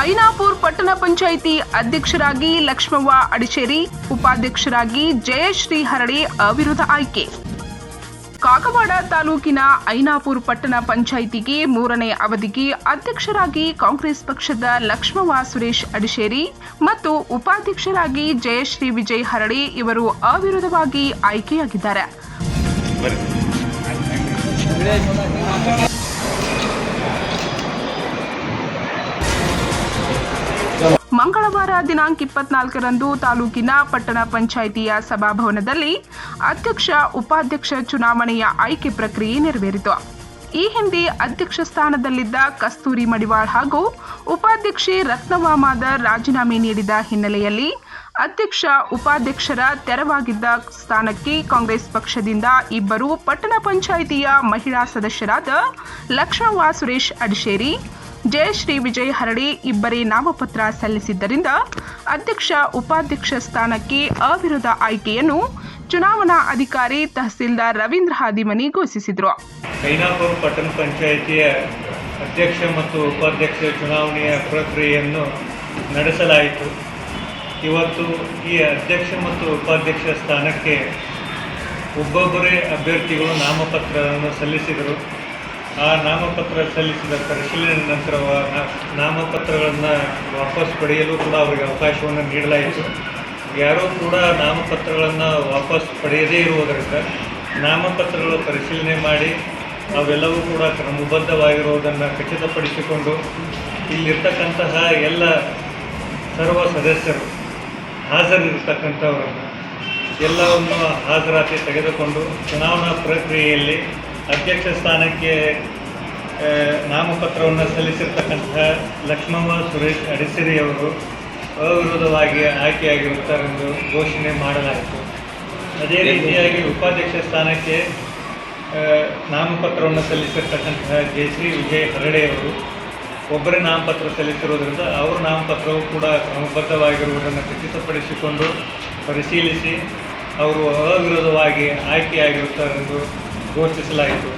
ಐನಾಪುರ ಪಟ್ಟಣ ಪಂಚಾಯಿತಿ ಅಧ್ಯಕ್ಷರಾಗಿ ಲಕ್ಷ್ಮವ್ವ ಅಡಿಚೇರಿ, ಉಪಾಧ್ಯಕ್ಷರಾಗಿ ಜಯಶ್ರೀ ಹರಡಿ ಅವಿರೋಧ ಆಯ್ಕೆ. ಕಾಗವಾಡ ತಾಲೂಕಿನ ಐನಾಪುರ ಪಟ್ಟಣ ಪಂಚಾಯಿತಿಗೆ 3ನೇ ಅವಧಿಗೆ ಅಧ್ಯಕ್ಷರಾಗಿ ಕಾಂಗ್ರೆಸ್ ಪಕ್ಷದ ಲಕ್ಷ್ಮವ್ವ ಸುರೇಶ್ ಅಡಿಶೇರಿ ಮತ್ತು ಉಪಾಧ್ಯಕ್ಷರಾಗಿ ಜಯಶ್ರೀ ವಿಜಯ್ ಹರಡಿ ಇವರು ಅವಿರೋಧವಾಗಿ ಆಯ್ಕೆಯಾಗಿದ್ದಾರೆ. ಮಂಗಳವಾರ ದಿನಾಂಕ 24ರಂದು ತಾಲೂಕಿನ ಪಟ್ಟಣ ಪಂಚಾಯಿತಿಯ ಸಭಾಭವನದಲ್ಲಿ ಅಧ್ಯಕ್ಷ ಉಪಾಧ್ಯಕ್ಷ ಚುನಾವಣೆಯ ಆಯ್ಕೆ ಪ್ರಕ್ರಿಯೆ ನೆರವೇರಿತು. ಈ ಹಿಂದೆ ಅಧ್ಯಕ್ಷ ಸ್ಥಾನದಲ್ಲಿದ್ದ ಕಸ್ತೂರಿ ಮಡಿವಾಳ್ ಹಾಗೂ ಉಪಾಧ್ಯಕ್ಷೆ ರತ್ನವ್ವ ಮಾದರ್ ರಾಜೀನಾಮೆ ನೀಡಿದ ಹಿನ್ನೆಲೆಯಲ್ಲಿ ಅಧ್ಯಕ್ಷ ಉಪಾಧ್ಯಕ್ಷರ ತೆರವಾಗಿದ್ದ ಸ್ಥಾನಕ್ಕೆ ಕಾಂಗ್ರೆಸ್ ಪಕ್ಷದಿಂದ ಇಬ್ಬರು ಪಟ್ಟಣ ಪಂಚಾಯಿತಿಯ ಮಹಿಳಾ ಸದಸ್ಯರಾದ ಲಕ್ಷ್ಮವ್ವ ಸುರೇಶ್ ಅಡಿಶೇರಿ, ಜಯಶ್ರೀ ವಿಜಯ್ ಹರಡಿ ಇಬ್ಬರೇ ನಾಮಪತ್ರ ಸಲ್ಲಿಸಿದ್ದರಿಂದ ಅಧ್ಯಕ್ಷ ಉಪಾಧ್ಯಕ್ಷ ಸ್ಥಾನಕ್ಕೆ ಅವಿರೋಧ ಆಯ್ಕೆಯನ್ನು ಚುನಾವಣಾ ಅಧಿಕಾರಿ ತಹಸೀಲ್ದಾರ್ ರವೀಂದ್ರ ಹಾದಿಮನಿ ಘೋಷಿಸಿದರು. ಐನಾಪುರ ಪಟ್ಟಣ ಪಂಚಾಯಿತಿಯ ಅಧ್ಯಕ್ಷ ಮತ್ತು ಉಪಾಧ್ಯಕ್ಷ ಚುನಾವಣೆಯ ಪ್ರಕ್ರಿಯೆಯನ್ನು ನಡೆಸಲಾಯಿತು. ಇವತ್ತು ಈ ಅಧ್ಯಕ್ಷ ಮತ್ತು ಉಪಾಧ್ಯಕ್ಷ ಸ್ಥಾನಕ್ಕೆ ಒಬ್ಬೊಬ್ಬರೇ ಅಭ್ಯರ್ಥಿಗಳು ನಾಮಪತ್ರವನ್ನು ಸಲ್ಲಿಸಿದರು. ಆ ನಾಮಪತ್ರ ಸಲ್ಲಿಸಿದ ಪರಿಶೀಲನೆ ನಂತರ ನಾಮಪತ್ರಗಳನ್ನು ವಾಪಸ್ ಪಡೆಯಲು ಕೂಡ ಅವರಿಗೆ ಅವಕಾಶವನ್ನು ನೀಡಲಾಯಿತು. ಯಾರೂ ಕೂಡ ನಾಮಪತ್ರಗಳನ್ನು ವಾಪಸ್ ಪಡೆಯದೇ ಇರುವುದರಿಂದ ನಾಮಪತ್ರಗಳು ಪರಿಶೀಲನೆ ಮಾಡಿ ಅವೆಲ್ಲವೂ ಕೂಡ ಕ್ರಮಬದ್ಧವಾಗಿರುವುದನ್ನು ಖಚಿತಪಡಿಸಿಕೊಂಡು ಇಲ್ಲಿರ್ತಕ್ಕಂತಹ ಎಲ್ಲ ಸರ್ವ ಸದಸ್ಯರು ಹಾಜರಿರ್ತಕ್ಕಂಥವರನ್ನು ಎಲ್ಲವನ್ನು ಹಾಜರಾತಿ ತೆಗೆದುಕೊಂಡು ಚುನಾವಣಾ ಪ್ರಕ್ರಿಯೆಯಲ್ಲಿ ಅಧ್ಯಕ್ಷ ಸ್ಥಾನಕ್ಕೆ ನಾಮಪತ್ರವನ್ನು ಸಲ್ಲಿಸಿರ್ತಕ್ಕಂತಹ ಲಕ್ಷ್ಮವ್ವ ಸುರೇಶ್ ಅಡಿಸೇರಿಯವರು ಅವಿರೋಧವಾಗಿ ಆಯ್ಕೆಯಾಗಿರುತ್ತಾರೆಂದು ಘೋಷಣೆ ಮಾಡಲಾಯಿತು. ಅದೇ ರೀತಿಯಾಗಿ ಉಪಾಧ್ಯಕ್ಷ ಸ್ಥಾನಕ್ಕೆ ನಾಮಪತ್ರವನ್ನು ಸಲ್ಲಿಸಿರ್ತಕ್ಕಂತಹ ಜಯಶ್ರೀ ವಿಜಯ್ ಹರಡೆಯವರು ಒಬ್ಬರೇ ನಾಮಪತ್ರ ಸಲ್ಲಿಸಿರುವುದರಿಂದ ಅವರ ನಾಮಪತ್ರವು ಕೂಡ ಕ್ರಮಬದ್ಧವಾಗಿರುವುದನ್ನು ಖಚಿತಪಡಿಸಿಕೊಂಡು ಪರಿಶೀಲಿಸಿ ಅವರು ಅವಿರೋಧವಾಗಿ ಆಯ್ಕೆಯಾಗಿರುತ್ತಾರೆಂದು ಘೋಷಿಸಲಾಯಿತು.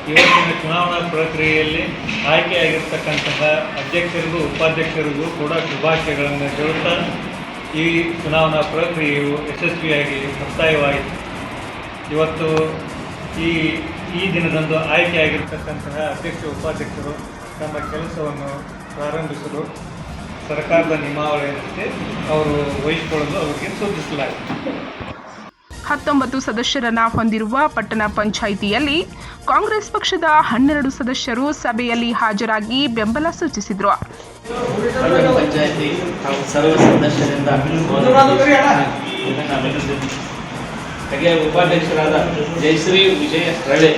ಇವತ್ತಿನ ಚುನಾವಣಾ ಪ್ರಕ್ರಿಯೆಯಲ್ಲಿ ಆಯ್ಕೆಯಾಗಿರ್ತಕ್ಕಂತಹ ಅಧ್ಯಕ್ಷರಿಗೂ ಉಪಾಧ್ಯಕ್ಷರಿಗೂ ಕೂಡ ಶುಭಾಶಯಗಳನ್ನು ಹೇಳುತ್ತಾ ಈ ಚುನಾವಣಾ ಪ್ರಕ್ರಿಯೆಯು ಯಶಸ್ವಿಯಾಗಿ ಮುಕ್ತಾಯವಾಯಿತು. ಇವತ್ತು ಈ ದಿನದಂದು ಆಯ್ಕೆಯಾಗಿರ್ತಕ್ಕಂತಹ ಅಧ್ಯಕ್ಷ ಉಪಾಧ್ಯಕ್ಷರು ತಮ್ಮ ಕೆಲಸವನ್ನು ಪ್ರಾರಂಭಿಸಲು ಸರ್ಕಾರದ ನಿಯಮಾವಳಿಯಂತೆ ಅವರು ವಹಿಸಿಕೊಳ್ಳಲು ಅವರಿಗೆ ಸೂಚಿಸಲಾಯಿತು. 19 ಸದಸ್ಯರನ್ನ ಹೊಂದಿರುವ ಪಟ್ಟಣ ಪಂಚಾಯಿತಿಯಲ್ಲಿ ಕಾಂಗ್ರೆಸ್ ಪಕ್ಷದ 12 ಸದಸ್ಯರು ಸಭೆಯಲ್ಲಿ ಹಾಜರಾಗಿ ಬೆಂಬಲ ಸೂಚಿಸಿದರು. ಪಂಚಾಯಿತಿ ಸರ್ವ ಸದಸ್ಯರಿಂದ ಹಾಗೆ ಉಪಾಧ್ಯಕ್ಷರಾದ ಜಯಶ್ರೀ ವಿಜಯ ಹರಡೆ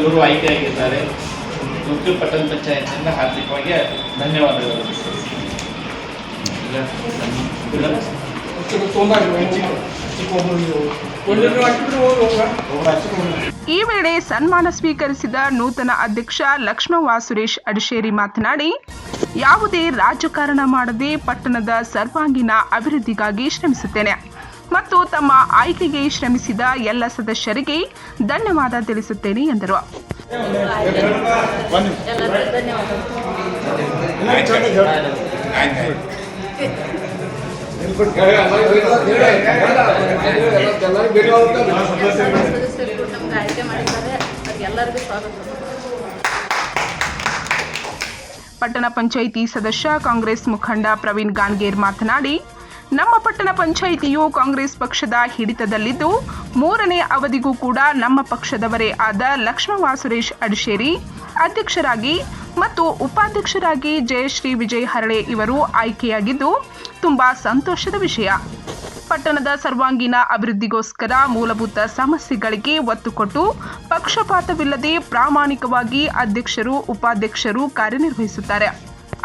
ಇವರು ಆಯ್ಕೆಯಾಗಿದ್ದಾರೆ. ತುಮಕೂರು ಪಟ್ಟಣ ಪಂಚಾಯತಿಯಿಂದ ಹಾರ್ದಿಕವಾಗಿ ಧನ್ಯವಾದಗಳು. ಈ ವೇಳೆ ಸನ್ಮಾನ ಸ್ವೀಕರಿಸಿದ ನೂತನ ಅಧ್ಯಕ್ಷ ಲಕ್ಷ್ಮವ್ವ ಸುರೇಶ್ ಅಡಿಶೇರಿ ಮಾತನಾಡಿ, ಯಾವುದೇ ರಾಜಕಾರಣ ಮಾಡದೆ ಪಟ್ಟಣದ ಸರ್ವಾಂಗೀಣ ಅಭಿವೃದ್ಧಿಗಾಗಿ ಶ್ರಮಿಸುತ್ತೇನೆ ಮತ್ತು ತಮ್ಮ ಆಯ್ಕೆಗೆ ಶ್ರಮಿಸಿದ ಎಲ್ಲ ಸದಸ್ಯರಿಗೆ ಧನ್ಯವಾದ ತಿಳಿಸುತ್ತೇನೆ ಎಂದರು. ಪಟ್ಟಣ ಪಂಚಾಯಿತಿ ಸದಸ್ಯ ಕಾಂಗ್ರೆಸ್ ಮುಖಂಡ ಪ್ರವೀಣ್ ಗಾನ್ಗೇರ್ ಮಾತನಾಡಿ, ನಮ್ಮ ಪಟ್ಟಣ ಪಂಚಾಯಿತಿಯು ಕಾಂಗ್ರೆಸ್ ಪಕ್ಷದ ಹಿಡಿತದಲ್ಲಿದ್ದು 3ನೇ ಅವಧಿಗೂ ಕೂಡ ನಮ್ಮ ಪಕ್ಷದವರೇ ಆದ ಲಕ್ಷ್ಮವ್ವ ಸುರೇಶ್ ಅಡಿಶೇರಿ ಅಧ್ಯಕ್ಷರಾಗಿ ಮತ್ತು ಉಪಾಧ್ಯಕ್ಷರಾಗಿ ಜಯಶ್ರೀ ವಿಜಯ್ ಹರಡೆ ಇವರು ಆಯ್ಕೆಯಾಗಿದ್ದು ತುಂಬಾ ಸಂತೋಷದ ವಿಷಯ. ಪಟ್ಟಣದ ಸರ್ವಾಂಗೀಣ ಅಭಿವೃದ್ಧಿಗೋಸ್ಕರ ಮೂಲಭೂತ ಸಮಸ್ಯೆಗಳಿಗೆ ಒತ್ತು ಕೊಟ್ಟು ಪಕ್ಷಪಾತವಿಲ್ಲದೆ ಪ್ರಾಮಾಣಿಕವಾಗಿ ಅಧ್ಯಕ್ಷರು ಉಪಾಧ್ಯಕ್ಷರು ಕಾರ್ಯನಿರ್ವಹಿಸುತ್ತಾರೆ.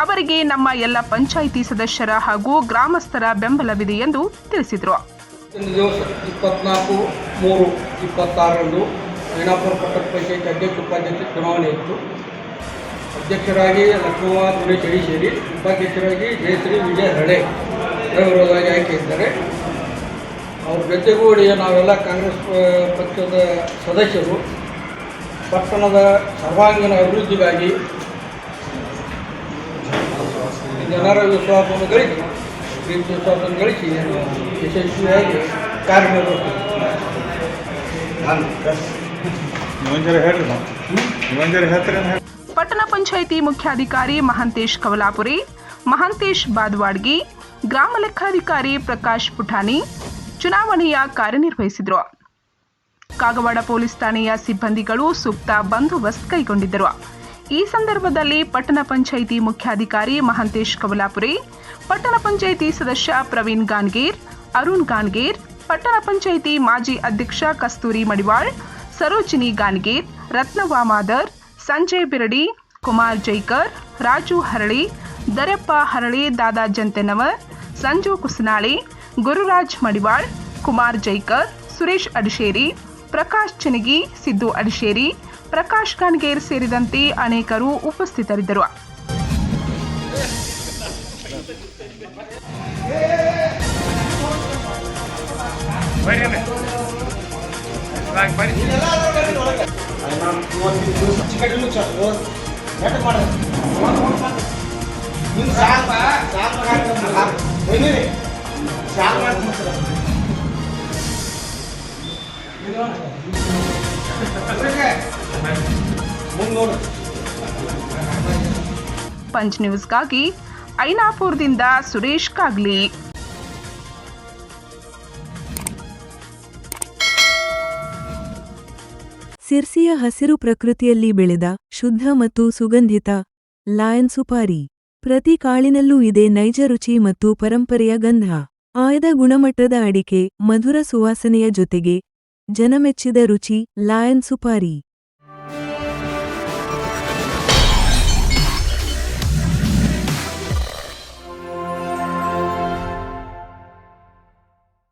ಅವರಿಗೆ ನಮ್ಮ ಎಲ್ಲ ಪಂಚಾಯಿತಿ ಸದಸ್ಯರ ಹಾಗೂ ಗ್ರಾಮಸ್ಥರ ಬೆಂಬಲವಿದೆ ಎಂದು ತಿಳಿಸಿದರು. 24/3/26ರಂದು ಐನಾಪುರ ಪಟ್ಟಣ ಪಂಚಾಯಿತಿ ಅಧ್ಯಕ್ಷ ಉಪಾಧ್ಯಕ್ಷ ಚುನಾವಣೆ ಇತ್ತು. ಅಧ್ಯಕ್ಷರಾಗಿ ಲಕ್ಷ್ಮವ್ವ ಸುರೇಶ್ ಅಡಿಶೇರಿ, ಉಪಾಧ್ಯಕ್ಷರಾಗಿ ಜಯಶ್ರೀ ವಿಜಯ್ ಹರಡೆ ಅವಿರೋಧವಾಗಿ ಆಯ್ಕೆಯಿದ್ದಾರೆ. ಅವ್ರ ಜೊತೆಗೂಡಿ ನಾವೆಲ್ಲ ಕಾಂಗ್ರೆಸ್ ಪಕ್ಷದ ಸದಸ್ಯರು ಪಟ್ಟಣದ ಸರ್ವಾಂಗೀಣ ಅಭಿವೃದ್ಧಿಗಾಗಿ ಜನರ ವಿಶ್ವಾಸವನ್ನು ಗಳಿಸಿ ಪ್ರೀತಿ ವಿಶ್ವಾಸವನ್ನು ಗಳಿಸಿ ಯಶಸ್ವಿಯಾಗಿ ಕಾರ್ಯನಿರ್ವಹಿಸ್ತೀವಿ. ಪಟ್ಟಣ ಪಂಚಾಯಿತಿ ಮುಖ್ಯಾಧಿಕಾರಿ ಮಹಾಂತೇಶ್ ಕವಲಾಪುರಿ, ಮಹಾಂತೇಶ್ ಬಾದ್ವಾಡ್ಗಿ, ಗ್ರಾಮ ಲೆಕ್ಕಾಧಿಕಾರಿ ಪ್ರಕಾಶ್ ಪುಠಾನಿ ಚುನಾವಣೆಯ ಕಾರ್ಯನಿರ್ವಹಿಸಿದರು. ಕಾಗವಾಡ ಪೊಲೀಸ್ ಠಾಣೆಯ ಸಿಬ್ಬಂದಿಗಳು ಸೂಕ್ತ ಬಂದೋಬಸ್ತ್ ಕೈಗೊಂಡಿದ್ದರು. ಈ ಸಂದರ್ಭದಲ್ಲಿ ಪಟ್ಟಣ ಪಂಚಾಯಿತಿ ಮುಖ್ಯಾಧಿಕಾರಿ ಮಹಾಂತೇಶ್ ಕವಲಾಪುರಿ, ಪಟ್ಟಣ ಪಂಚಾಯಿತಿ ಸದಸ್ಯ ಪ್ರವೀಣ್ ಗಾನ್ಗೇರ್, ಅರುಣ್ ಗಾನ್ಗೇರ್, ಪಟ್ಟಣ ಪಂಚಾಯಿತಿ ಮಾಜಿ ಅಧ್ಯಕ್ಷ ಕಸ್ತೂರಿ ಮಡಿವಾಳ್, ಸರೋಜಿನಿ ಗಾನ್ಗೇರ್, ರತ್ನವಾ ಮಾದರ್, ಸಂಜಯ್ ಬಿರಡಿ, ಕುಮಾರ್ ಜೈಕರ್, ರಾಜು ಹರಳಿ, ದರಪ್ಪ ಹರಳಿ, ದಾದಾ ಜಂತೆನವರ್, ಸಂಜು ಕುಸನಾಳಿ, ಗುರುರಾಜ್ ಮಡಿವಾಳ್, ಕುಮಾರ್ ಜೈಕರ್, ಸುರೇಶ್ ಅಡಿಶೇರಿ, ಪ್ರಕಾಶ್ ಚೆನಗಿ, ಸಿದ್ದು ಅಡಿಶೇರಿ, ಪ್ರಕಾಶ್ ಗಾನ್ಗೇರ್ ಸೇರಿದಂತೆ ಅನೇಕರು ಉಪಸ್ಥಿತರಿದ್ದರು. ಪಂಚ್ ನ್ಯೂಸ್ಗಾಗಿ ಐನಾಪುರದಿಂದ ಸುರೇಶ್ ಕಾಗ್ಲಿ. ಸಿರ್ಸಿಯ ಹಸಿರು ಪ್ರಕೃತಿಯಲ್ಲಿ ಬೆಳೆದ ಶುದ್ಧ ಮತ್ತು ಸುಗಂಧಿತ ಲಯನ್ ಸುಪಾರಿ. ಪ್ರತಿ ಕಾಳಿನಲ್ಲೂ ಇದೆ ನೈಜ ರುಚಿ ಮತ್ತು ಪರಂಪರೆಯ ಗಂಧ. ಆಯ್ದ ಗುಣಮಟ್ಟದ ಅಡಿಕೆ, ಮಧುರ ಸುವಾಸನೆಯ ಜೊತೆಗೆ ಜನಮೆಚ್ಚಿದ ರುಚಿ ಲಯನ್ ಸುಪಾರಿ.